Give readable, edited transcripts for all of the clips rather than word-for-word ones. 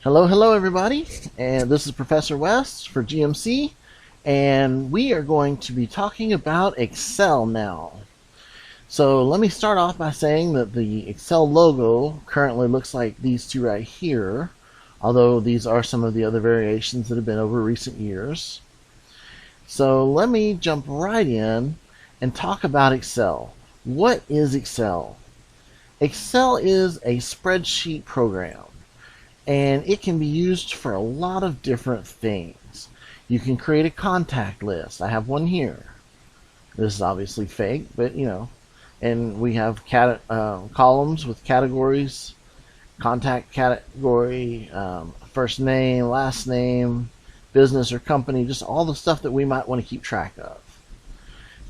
Hello everybody, and this is Professor West for GMC, and we are going to be talking about Excel now. So let me start off by saying that the Excel logo currently looks like these two right here, although these are some of the other variations that have been over recent years. So let me jump right in and talk about Excel. What is Excel? Excel is a spreadsheet program, and it can be used for a lot of different things. You can create a contact list. I have one here. This is obviously fake, but and we have columns with categories, contact category, first name, last name, business or company, just all the stuff that we might want to keep track of.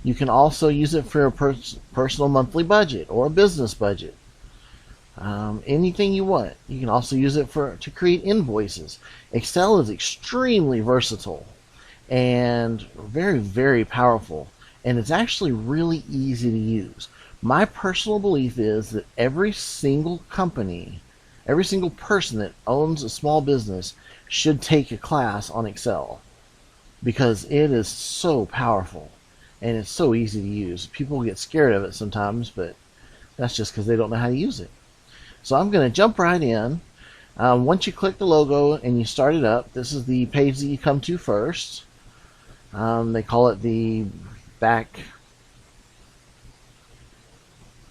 You can also use it for a personal monthly budget or a business budget. Anything you want. You can also use it to create invoices. Excel is extremely versatile and very, very powerful, and it's actually really easy to use. My personal belief is that every single company, every single person that owns a small business should take a class on Excel, because it is so powerful and it's so easy to use. People get scared of it sometimes, but that's just because they don't know how to use it. So I'm going to jump right in. Once you click the logo and you start it up, this is the page that you come to first. They call it the back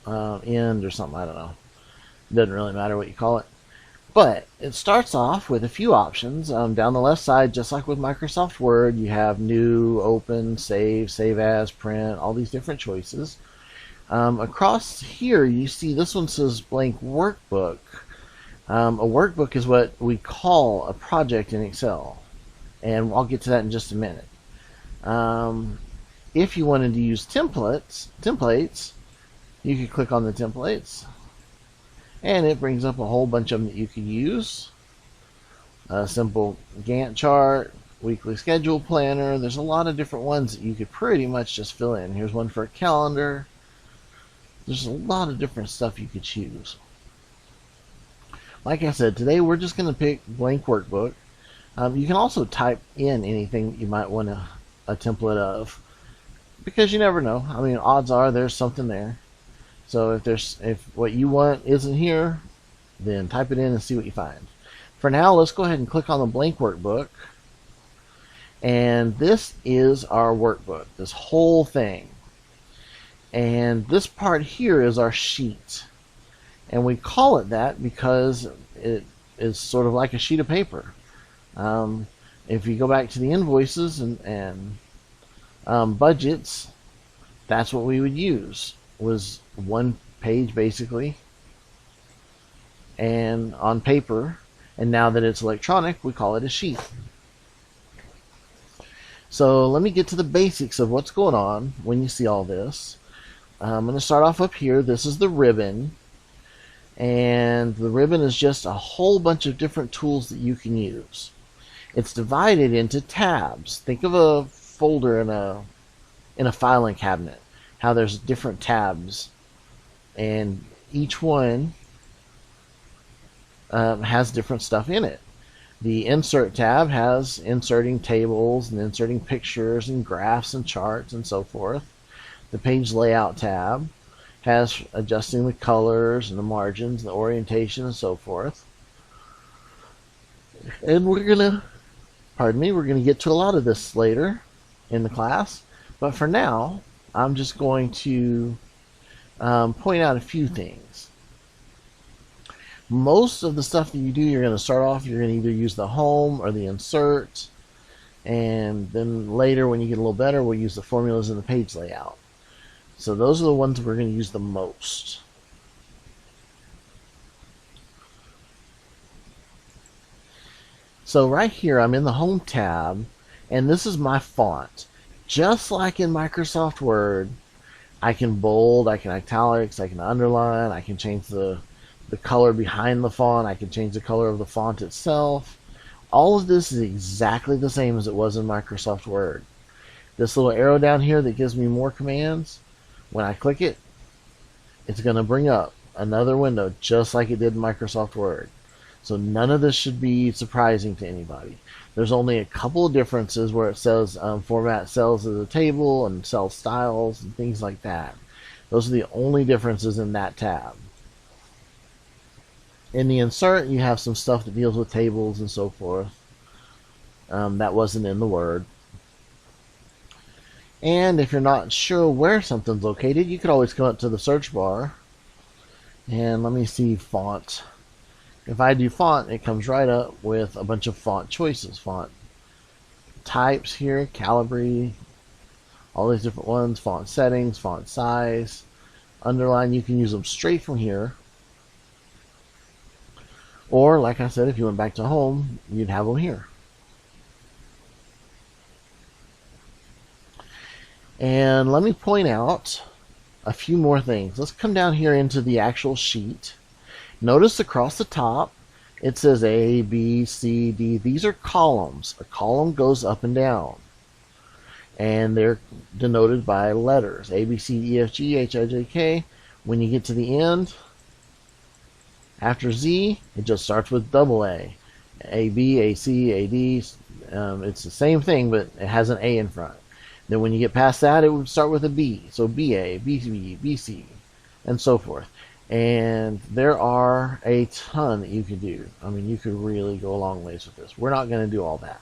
end or something, I don't know. It doesn't really matter what you call it. But it starts off with a few options. Down the left side, just like with Microsoft Word, you have new, open, save, save as, print, all these different choices. Across here, you see this one says blank workbook. A workbook is what we call a project in Excel, and I'll get to that in just a minute. If you wanted to use templates, you could click on the templates, and it brings up a whole bunch of them that you could use. A simple Gantt chart, weekly schedule planner. There's a lot of different ones that you could pretty much just fill in. Here's one for a calendar. There's a lot of different stuff you could choose. Like I said, today we're just going to pick blank workbook. You can also type in anything that you might want a template of, because you never know. I mean, odds are there's something there. So if what you want isn't here, then type it in and see what you find. For now, let's go ahead and click on the blank workbook. And this is our workbook, this whole thing. And this part here is our sheet. And we call it that because it is sort of like a sheet of paper. If you go back to the invoices and budgets, that's what we would use, was one page basically, and on paper. And now that it's electronic, we call it a sheet. So let me get to the basics of what's going on when you see all this. I'm going to start off up here. This is the ribbon, and the ribbon is just a whole bunch of different tools that you can use. It's divided into tabs. Think of a folder in a filing cabinet, how there's different tabs, and each one has different stuff in it. The insert tab has inserting tables and inserting pictures and graphs and charts and so forth. The page layout tab has adjusting the colors and the margins, the orientation, and so forth. And we're gonna get to a lot of this later in the class. But for now, I'm just going to point out a few things. Most of the stuff that you do, you're going to start off, you're going to either use the home or the insert. And then later, when you get a little better, we'll use the formulas and the page layout. So those are the ones we're going to use the most. So right here, I'm in the Home tab, and this is my font. Just like in Microsoft Word, I can bold, I can italics, I can underline, I can change the color behind the font, I can change the color of the font itself. All of this is exactly the same as it was in Microsoft Word. This little arrow down here that gives me more commands, when I click it, it's going to bring up another window just like it did in Microsoft Word. So none of this should be surprising to anybody. There's only a couple of differences where it says format cells as a table and cell styles and things like that. Those are the only differences in that tab. In the insert, you have some stuff that deals with tables and so forth. That wasn't in the Word. And if you're not sure where something's located, you could always come up to the search bar. And let me see font. If I do font, it comes right up with a bunch of font choices. Font types here, Calibri, all these different ones. Font settings, font size, underline. You can use them straight from here. Or, like I said, if you went back to home, you'd have them here. And let me point out a few more things. Let's come down here into the actual sheet. Notice across the top, it says A, B, C, D. These are columns. A column goes up and down. And they're denoted by letters. A, B, C, D, E, F, G, H, I, J, K. When you get to the end, after Z, it just starts with double A. A, B, A, C, A, D. It's the same thing, but it has an A in front. Then when you get past that, it would start with a B. So BA, BB, BC, and so forth. And there are a ton that you could do. I mean, you could really go a long ways with this. We're not going to do all that.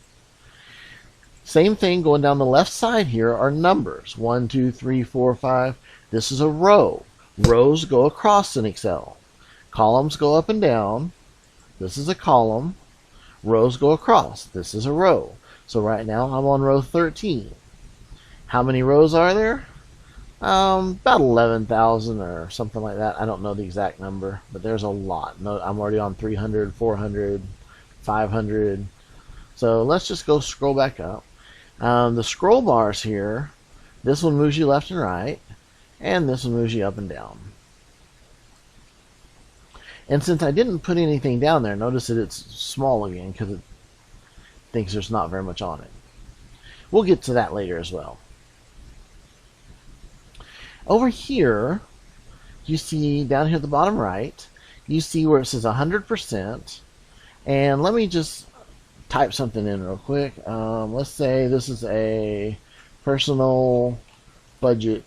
Same thing going down the left side here are numbers. 1, 2, 3, 4, 5. This is a row. Rows go across in Excel. Columns go up and down. This is a column. Rows go across. This is a row. So right now I'm on row 13. How many rows are there? About 11,000 or something like that. I don't know the exact number, but there's a lot. No, I'm already on 300, 400, 500. So let's just go scroll back up. The scroll bars here, this one moves you left and right, and this one moves you up and down. And since I didn't put anything down there, notice that it's small again because it thinks there's not very much on it. We'll get to that later as well. Over here, you see down here at the bottom right, you see where it says 100%. And let me just type something in real quick. Let's say this is a personal budget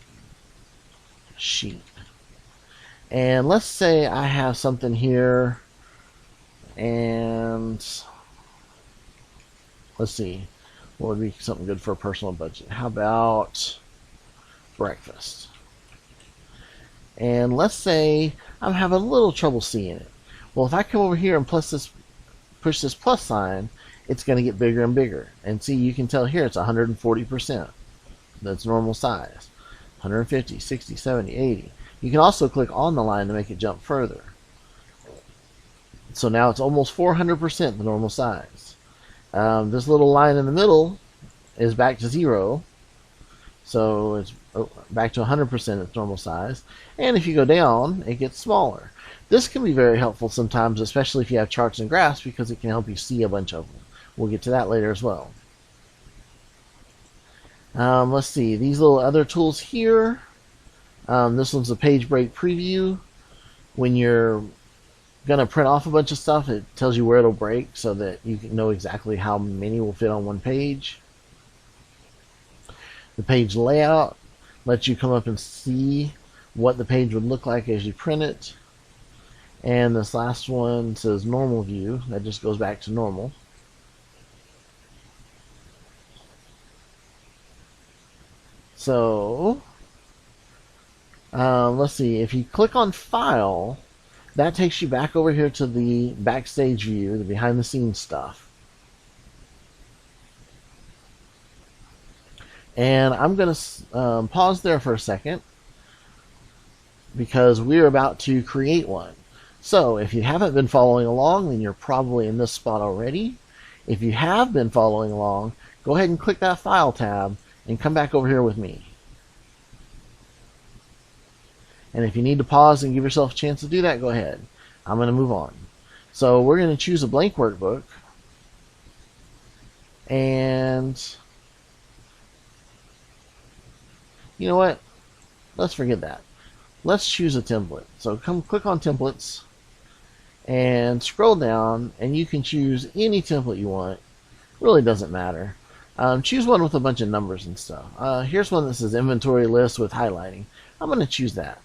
sheet. And let's say I have something here, and let's see, what would be something good for a personal budget? How about breakfast? And let's say I'm having a little trouble seeing it. Well, if I come over here and push this plus sign, it's going to get bigger and bigger. And see, you can tell here it's 140%. That's normal size. 150, 60, 70, 80. You can also click on the line to make it jump further. So now it's almost 400% the normal size. This little line in the middle is back to 0. So it's back to 100% its normal size. And if you go down, it gets smaller. This can be very helpful sometimes, especially if you have charts and graphs, because it can help you see a bunch of them. We'll get to that later as well. Let's see, these little other tools here. This one's a page break preview. When you're going to print off a bunch of stuff, it tells you where it'll break so that you can know exactly how many will fit on one page. The page layout lets you come up and see what the page would look like as you print it. And this last one says normal view. That just goes back to normal. So let's see, if you click on File, that takes you back over here to the backstage view, the behind the scenes stuff. And I'm going to pause there for a second because we're about to create one. So if you haven't been following along, then you're probably in this spot already. If you have been following along, go ahead and click that File tab and come back over here with me. And if you need to pause and give yourself a chance to do that, go ahead. I'm going to move on. So we're going to choose a blank workbook. And you know what? Let's forget that. Let's choose a template. So come click on templates. and scroll down, and you can choose any template you want. Really doesn't matter. Choose one with a bunch of numbers and stuff. Here's one that says inventory list with highlighting. I'm going to choose that.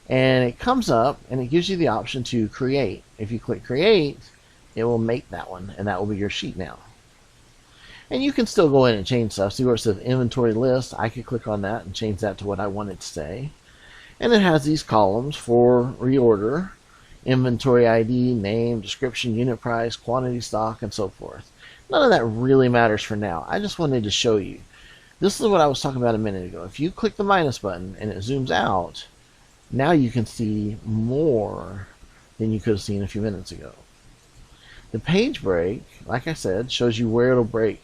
And it comes up and it gives you the option to create. If you click create, it will make that one, and that will be your sheet now. And you can still go in and change stuff. See where it says inventory list? I could click on that and change that to what I want it to say. And it has these columns for reorder, inventory ID, name, description, unit price, quantity stock, and so forth. None of that really matters for now. I just wanted to show you. This is what I was talking about a minute ago. If you click the minus button and it zooms out, now you can see more than you could have seen a few minutes ago. The page break, like I said, shows you where it'll break.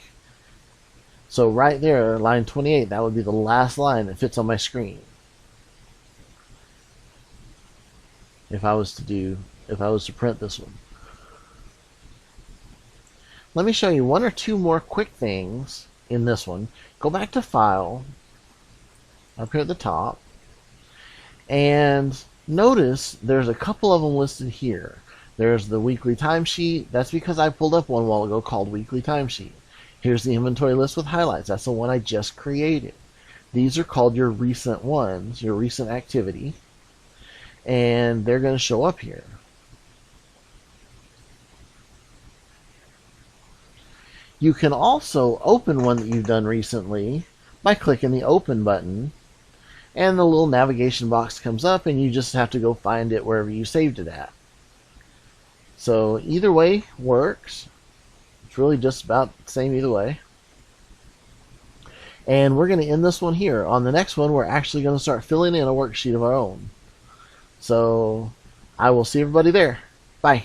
So right there, line 28, that would be the last line that fits on my screen. If I was to print this one. Let me show you one or two more quick things in this one. Go back to File, up here at the top, and notice there's a couple of them listed here. There's the weekly timesheet. That's because I pulled up one while ago called weekly timesheet. Here's the inventory list with highlights. That's the one I just created. These are called your recent ones, your recent activity, and they're going to show up here. You can also open one that you've done recently by clicking the open button, and the little navigation box comes up and you just have to go find it wherever you saved it at. So either way works. It's really just about the same either way. And we're going to end this one here. On the next one, we're actually going to start filling in a worksheet of our own. So I will see everybody there. Bye.